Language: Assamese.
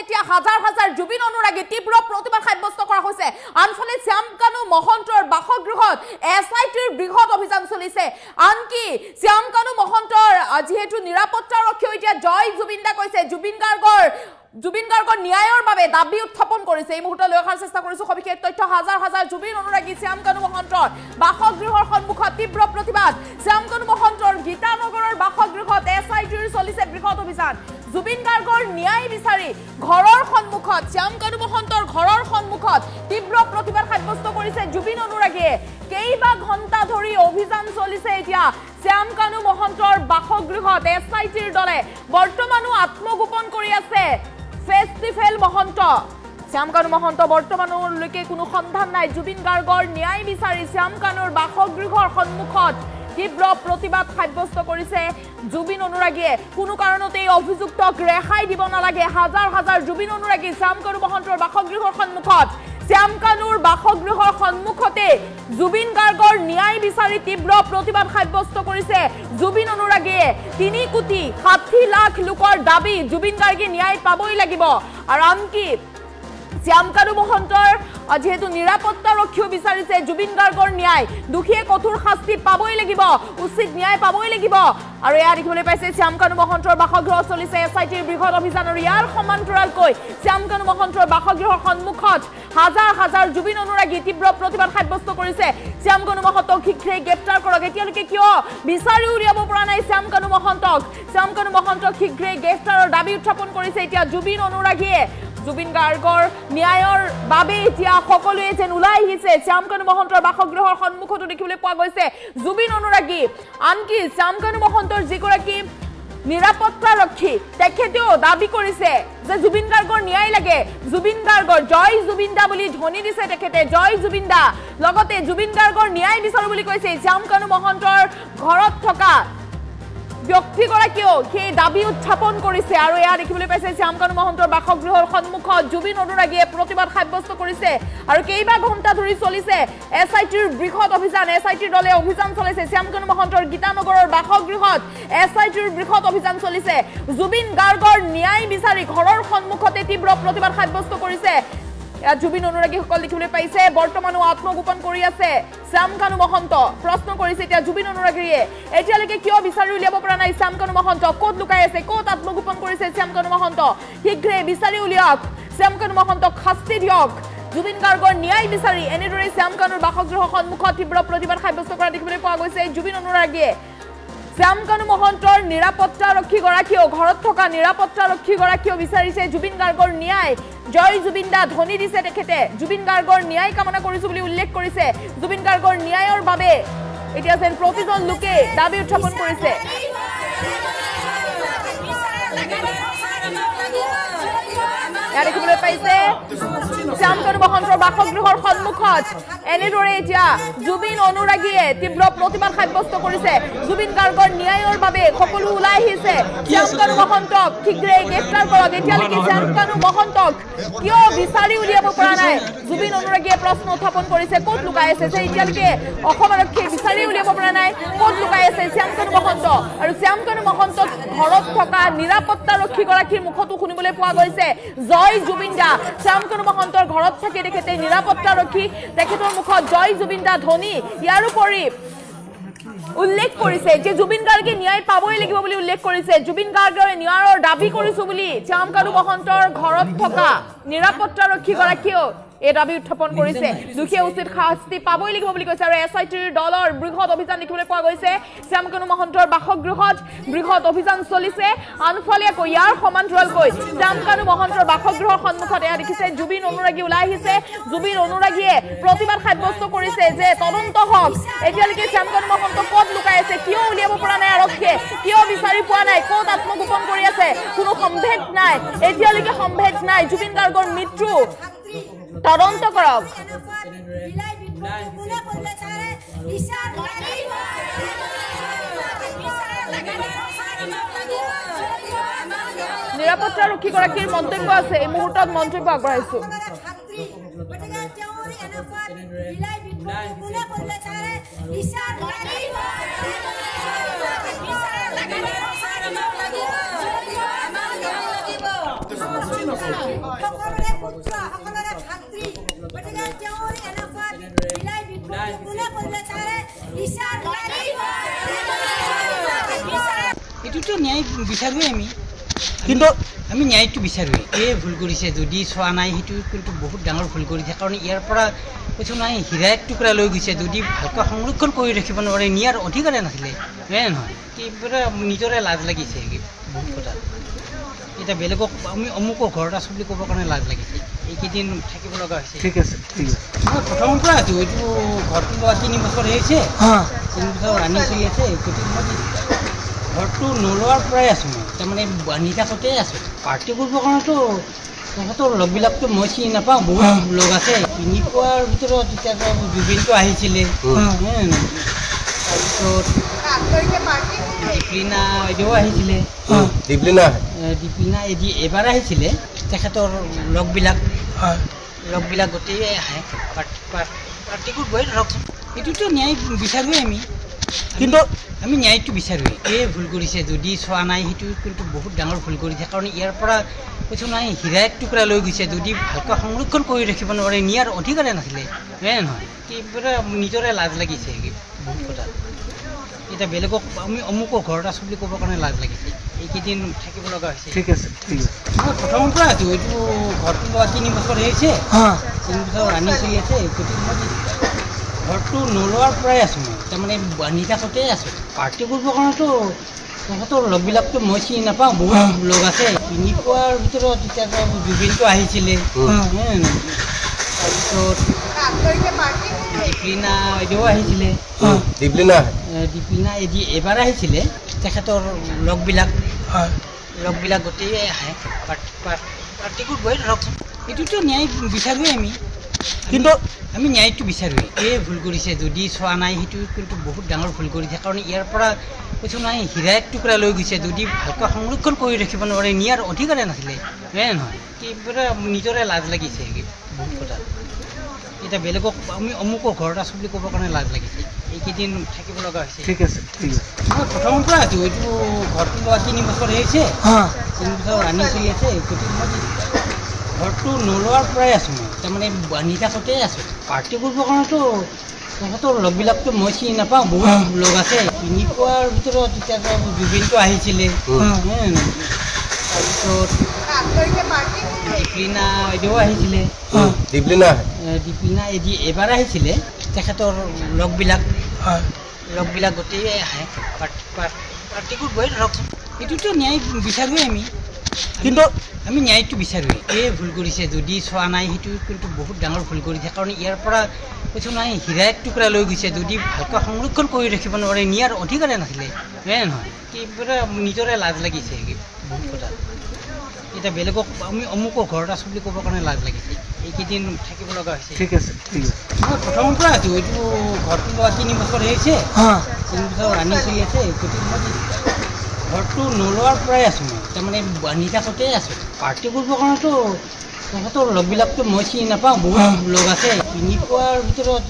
এতিয়া হাজাৰ হাজাৰ জুবিন অনুৰাগী তীব্ৰ প্ৰতিবাদ সাব্যস্ত কৰা হৈছে আনফালে শ্যামকানু মহন্তৰ বাসগৃহত এছআইটিৰ বৃহৎ অভিযান চলিছে আনকি শ্যামকানু মহন্তৰ যেহেতু নিৰাপত্তাৰক্ষী এতিয়া জয় জুবিনদা কৈছে জুবিন গাৰ্গৰ ন্যায়ৰ বাবে দাবী উত্থাপন কৰিছে এই মুহূৰ্তত লৈ অহাৰ চেষ্টা কৰিছো সবিশেষ তথ্য হাজাৰ হাজাৰ জুবিন অনুৰাগী শ্যামকানু মহন্তৰ বাসগৃহৰ সন্মুখত তীব্ৰ প্ৰতিবাদ শ্যামকানু মহন্তৰ গীতানগৰৰ বাসগৃহত এছআইটিৰ চলিছে বৃহৎ অভিযান জুবিন গাৰ্গৰ ন্যায় বিচাৰি ঘৰৰ সন্মুখত শ্যামকানু মহন্তৰ ঘৰৰ সন্মুখত তীব্ৰ প্ৰতিবাদ সাব্যস্ত কৰিছে জুবিন অনুৰাগীয়ে কেইবা ঘণ্টা ধৰি অভিযান চলিছে এতিয়া শ্যামকানু মহন্তৰ বাসগৃহত এছআইটিৰ দলে বৰ্তমানো আত্মগোপন কৰি আছে ফেষ্টিভেল মহন্ত শ্যামকানু মহন্ত বৰ্তমানলৈকে কোনো সন্ধান নাই জুবিন গাৰ্গৰ ন্যায় বিচাৰি শ্যামকানুৰ বাসগৃহৰ সন্মুখত তীব্ৰ প্ৰতিবাদ সাব্যস্ত কৰিছে জুবিন অনুৰাগীয়ে কোনো কাৰণতে অভিযুক্তক ৰেহাই দিব নালাগে হাজাৰ হাজাৰ জুবিন অনুৰাগী শ্যামকানু মহন্তৰ বাসগৃহৰ সন্মুখত শ্যামকানুৰ বাসগৃহৰ সন্মুখতে জুবিন গাৰ্গৰ ন্যায় বিচাৰি তীব্ৰ প্ৰতিবাদ সাব্যস্ত কৰিছে জুবিন অনুৰাগীয়ে 3,60,00,000 লোকৰ দাবী জুবিন গাৰ্গে ন্যায় পাবই লাগিব আৰু আনকি শ্যামকানু মহন্তৰ যেহেতু নিৰাপত্তাৰক্ষীও বিচাৰিছে জুবিন গাৰ্গৰ ন্যায় দুখীয়ে কঠোৰ শাস্তি পাবই লাগিব উচিত ন্যায় পাবই লাগিব আৰু এয়া দেখিবলৈ পাইছে শ্যামকানু মহন্তৰ বাসগৃহত চলিছে এছআইটিৰ বৃহৎ অভিযান আৰু ইয়াৰ সমান্তৰালকৈ শ্যামকানু মহন্তৰ বাসগৃহৰ সন্মুখত হাজাৰ হাজাৰ জুবিন অনুৰাগী তীব্ৰ প্ৰতিবাদ সাব্যস্ত কৰিছে শ্যামকানু মহন্তক শীঘ্ৰেই গ্ৰেপ্তাৰ কৰক এতিয়ালৈকে কিয় বিচাৰি উলিয়াব পৰা নাই শ্যামকানু মহন্তক শীঘ্ৰেই গ্ৰেপ্তাৰৰ দাবী উত্থাপন কৰিছে এতিয়া জুবিন অনুৰাগীয়ে জুবিন গাৰ্গৰ ন্যায়ৰ বাবে এতিয়া সকলোৱে যেন ওলাই আহিছে শ্যামকানু মহন্তৰ বাসগৃহৰ সন্মুখতো দেখিবলৈ পোৱা গৈছে জুবিন অনুৰাগী আনকি শ্যামকানু মহন্তৰ যিগৰাকী নিৰাপত্তাৰক্ষী তেখেতেও দাবী কৰিছে যে জুবিন গাৰ্গৰ ন্যায় লাগে জুবিন গাৰ্গৰ জয় জুবিনদা বুলি ধ্বনি দিছে তেখেতে জয় জুবিনদা লগতে জুবিন গাৰ্গৰ ন্যায় বিচাৰো বুলি কৈছে শ্যামকানু মহন্তৰ ঘৰত থকা ব্যক্তিগৰাকীও সেই দাবী উত্থাপন কৰিছে আৰু এয়া দেখিবলৈ পাইছে শ্যামকানু মহন্তৰ বাসগৃহৰ সন্মুখত জুবিন অনুৰাগীয়ে প্ৰতিবাদ সাব্যস্ত কৰিছে আৰু কেইবা ঘণ্টা ধৰি চলিছে এছআইটিৰ বৃহৎ অভিযান এছআইটিৰ দলে অভিযান চলাইছে শ্যামকানু মহন্তৰ গীতানগৰৰ বাসগৃহত এছআইটিৰ বৃহৎ অভিযান চলিছে জুবিন গাৰ্গৰ ন্যায় বিচাৰি ঘৰৰ সন্মুখতে তীব্ৰ প্ৰতিবাদ সাব্যস্ত কৰিছে জুবিন অনুৰাগীসকল দেখিবলৈ পাইছে বৰ্তমানো আত্মগোপন কৰি আছে শ্যামকানু মহন্ত প্ৰশ্ন কৰিছে এতিয়া জুবিন অনুৰাগীয়ে এতিয়ালৈকে কিয় বিচাৰি উলিয়াব পৰা নাই শ্যামকানু মহন্ত ক'ত লুকাই আছে ক'ত আত্মগোপন কৰিছে শ্যামকানু মহন্ত শীঘ্ৰে বিচাৰি উলিয়াওক শ্যামকানু মহন্তক শাস্তি দিয়ক জুবিন গাৰ্গৰ ন্যায় বিচাৰি এনেদৰে শ্যামকানুৰ বাসগৃহৰ সন্মুখত তীব্ৰ প্ৰতিবাদ সাব্যস্ত কৰা দেখিবলৈ পোৱা গৈছে জুবিন অনুৰাগীয়ে শ্যামকানু মহন্তৰ নিৰাপত্তাৰক্ষীগৰাকীও ঘৰত থকা নিৰাপত্তাৰক্ষীগৰাকীও বিচাৰিছে জুবিন গাৰ্গৰ ন্যায় জয় জুবিনদা ধ্বনি দিছে তেখেতে জুবিন গাৰ্গৰ ন্যায় কামনা কৰিছো বুলি উল্লেখ কৰিছে জুবিন গাৰ্গৰ ন্যায়ৰ বাবে এতিয়া যেন প্ৰতিজন লোকে দাবী উত্থাপন কৰিছে দেখিবলৈ পাইছে শ্যামকানু মহন্তৰ বাসগৃহৰ সন্মুখত এনেদৰে এতিয়া জুবিন অনুৰাগীয়ে তীব্ৰ প্ৰতিবাদ সাব্যস্ত কৰিছে জুবিন গাৰ্গৰ ন্যায়ৰ বাবে সকলো ওলাই আহিছে শ্যামকানু মহন্তক শীঘ্ৰেই গ্ৰেপ্তাৰ কৰক এতিয়ালৈকে শ্যামকানু মহন্তক কিয় বিচাৰি উলিয়াব পৰা নাই জুবিন অনুৰাগীয়ে প্ৰশ্ন উত্থাপন কৰিছে ক'ত লুকাই আছে যে এতিয়ালৈকে অসম আৰক্ষীয়ে বিচাৰি উলিয়াব পৰা নাই ক'ত লুকাই আছে শ্যামকানু মহন্ত আৰু শ্যামকানু মহন্তক ঘৰত থকা নিৰাপত্তাৰক্ষীগৰাকীৰ মুখতো শুনিবলৈ পোৱা গৈছে জয় জুবিনদা শ্যামকানু মহন্তৰ ঘৰত থাকি তেখেতে নিৰাপত্তাৰক্ষী তেখেতৰ মুখত জয় জুবিনদা ধ্বনি ইয়াৰ উপৰি উল্লেখ কৰিছে যে জুবিন গাৰ্গে ন্যায় পাবই লাগিব বুলি উল্লেখ কৰিছে জুবিন গাৰ্গৰ ন্যায়ৰ দাবী কৰিছো বুলি শ্যামকানু মহন্তৰ ঘৰত থকা নিৰাপত্তাৰক্ষীগৰাকীও এই দাবী উত্থাপন কৰিছে দুখীয়া উচিত শাস্তি পাবই লাগিব বুলি কৈছে আৰু এছআইটিৰ দলৰ বৃহৎ অভিযান দেখিবলৈ পোৱা গৈছে শ্যামকানু মহন্তৰ বাসগৃহত বৃহৎ অভিযান চলিছে আনফালে আকৌ ইয়াৰ সমান্তৰালকৈ শ্যামকানু মহন্তৰ বাসগৃহৰ সন্মুখত এয়া দেখিছে জুবিন অনুৰাগী ওলাই আহিছে জুবিন অনুৰাগীয়ে প্ৰতিবাদ সাব্যস্ত কৰিছে যে তদন্ত হওক এতিয়ালৈকে শ্যামকানু মহন্ত ক'ত লুকাই আছে কিয় উলিয়াব পৰা নাই আৰক্ষীয়ে কিয় বিচাৰি পোৱা নাই ক'ত আত্মগোপন কৰি আছে কোনো সম্ভেদ নাই এতিয়ালৈকে সম্ভেদ নাই জুবিন গাৰ্গৰ মৃত্যু তদন্ত কৰক নিৰাপত্তাৰক্ষীগৰাকীৰ মন্তব্য আছে এই মুহূৰ্তত মন্তব্য আগবঢ়াইছো সকলোৰে পুত্ৰ সকলোৰে ভাতৃ গতিকে তেওঁৰ এনেকুৱা বিলাই বিপদ কোনে কৰিলে তাৰে বিচাৰ এইটোতো ন্যায় বিচাৰোঁ কিন্তু আমি ন্যায়টো বিচাৰোঁ এই ভুল কৰিছে যদি চোৱা নাই সেইটো কিন্তু বহুত ডাঙৰ ভুল কৰিছে কাৰণ ইয়াৰ পৰা কৈছোঁ নাই হীৰা এক টুকুৰা লৈ গৈছে যদি ভালকৈ সংৰক্ষণ কৰি ৰাখিব নোৱাৰে নিয়াৰ অধিকাৰে নাছিলে হয়নে নহয় কিবা নিজৰে লাজ লাগিছে বহুত কথা এতিয়া বেলেগক আমি অমুকৰ ঘৰত আছোঁ বুলি ক'বৰ কাৰণে লাজ লাগিছে এইকেইদিন থাকিব লগা হৈছে ঠিক আছে মই প্ৰথমৰ পৰা আছোঁ এইটো ঘৰটো লোৱা 3 বছৰ হৈছে 3 বছৰ ৰানিং চলি আছে গতিকে মই ঘৰটো নোলোৱাৰ পৰাই আছোঁ মই তাৰমানে বান্ধি থাকোঁতে আছোঁ পাৰ্টি কৰিবৰ কাৰণেতো তহঁতৰ লগবিলাকতো মই চিনি নাপাওঁ বহুত লগ আছে চিনি পোৱাৰ ভিতৰত এতিয়া জুবিনটো আহিছিলে তাৰপিছত দীপলিনা বাইদেউ আহিছিলে দীপলিনা এদি এবাৰ আহিছিলে তেখেতৰ লগবিলাক গোটেই আহে পাৰ্টি কৰিবই ধৰকচোন এইটোতো ন্যায় বিচাৰোঁৱেই কিন্তু আমি ন্যায়টো বিচাৰোঁ এই ভুল কৰিছে যদি চোৱা নাই সেইটো কিন্তু বহুত ডাঙৰ ভুল কৰিছে কাৰণ ইয়াৰ পৰা কৈছোঁ নাই হীৰা এক টুকুৰা লৈ গৈছে যদি ভালকৈ সংৰক্ষণ কৰি ৰাখিব নোৱাৰে নিয়াৰ অধিকাৰে নাছিলে হয়নে নহয় কিবা নিজৰে লাজ লাগিছে বহুত কথা এতিয়া বেলেগক আমি অমুকৰ ঘৰত আছোঁ বুলি ক'বৰ কাৰণে লাজ লাগিছে এইকেইদিন থাকিব লগা হৈছে ঠিক আছে মই প্ৰথমৰ পৰা আছোঁ এইটো ঘৰটো লোৱা 3 বছৰ হৈছে 3 বছৰ ৰানিং চলি আছে গতিকে মই ঘৰটো নোলোৱাৰ পৰাই আছোঁ মই তাৰমানে বান্ধি থাকোঁতে আছোঁ পাৰ্টি কৰিবৰ কাৰণেতো তহঁতৰ লগবিলাকতো মই চিনি নাপাওঁ বহুত লগ আছে চিনি পোৱাৰ ভিতৰত এতিয়া জুবিনটো আহিছিলে তাৰপিছত দীপলিনা বাইদেউ আহিছিলে দীপলিনা এদি এবাৰ আহিছিলে তেখেতৰ লগবিলাক গোটেই আহে পাৰ্টি কৰিবই ধৰকচোন এইটোতো ন্যায় বিচাৰোঁৱেই কিন্তু আমি ন্যায়টো বিচাৰোঁ এই ভুল কৰিছে যদি চোৱা নাই সেইটো কিন্তু বহুত ডাঙৰ ভুল কৰিছে কাৰণ ইয়াৰ পৰা কৈছোঁ নাই হীৰা এক টুকুৰা লৈ গৈছে যদি ভালকৈ সংৰক্ষণ কৰি ৰাখিব নোৱাৰে নিয়াৰ অধিকাৰে নাছিলে হয়নে নহয় কিবা নিজৰে লাজ লাগিছে বহুত কথা এতিয়া বেলেগক আমি অমুকৰ ঘৰত আছোঁ বুলি ক'বৰ কাৰণে লাজ লাগিছে এইকেইদিন থাকিব লগা হৈছে ঠিক আছে মই প্ৰথমৰ পৰা আছোঁ এইটো ঘৰটো লোৱা 3 বছৰ হৈছে 3 বছৰ ৰানিং চলি আছে গতিকে মই ঘৰটো নোলোৱাৰ পৰাই আছোঁ মই তাৰমানে বান্ধি থাকোঁতে আছোঁ পাৰ্টি কৰিবৰ কাৰণেতো তহঁতৰ লগবিলাকতো মই চিনি নাপাওঁ বহুত লগ আছে চিনি পোৱাৰ ভিতৰত এতিয়া জুবিনটো আহিছিলে তাৰপিছত দীপলিনা বাইদেউ আহিছিলে দীপলিনা এদি এবাৰ আহিছিলে তেখেতৰ লগবিলাক গোটেই আহে পাৰ্টি কৰিবই ধৰকচোন এইটোতো ন্যায় বিচাৰোঁৱেই কিন্তু আমি ন্যায়টো বিচাৰোঁ এই ভুল কৰিছে যদি চোৱা নাই সেইটো কিন্তু বহুত ডাঙৰ ভুল কৰিছে কাৰণ ইয়াৰ পৰা কৈছোঁ নাই হীৰা এক টুকুৰা লৈ গৈছে যদি ভালকৈ সংৰক্ষণ কৰি ৰাখিব নোৱাৰে নিয়াৰ অধিকাৰে নাছিলে হয়নে নহয় কিবা নিজৰে লাজ লাগিছে বহুত কথা এতিয়া বেলেগক আমি অমুকৰ ঘৰত আছোঁ বুলি ক'বৰ কাৰণে লাজ লাগিছে এইকেইদিন থাকিব লগা হৈছে ঠিক আছে মই প্ৰথমৰ পৰা আছোঁ এইটো ঘৰটো লোৱা 3 বছৰ হৈছে 3 বছৰ ৰানিং চলি আছে গতিকে মই ঘৰটো নোলোৱাৰ পৰাই আছোঁ মই তাৰমানে বান্ধি থাকোঁতে আছোঁ পাৰ্টি কৰিবৰ কাৰণেতো তহঁতৰ লগবিলাকতো মই চিনি নাপাওঁ বহুত লগ আছে চিনি পোৱাৰ ভিতৰত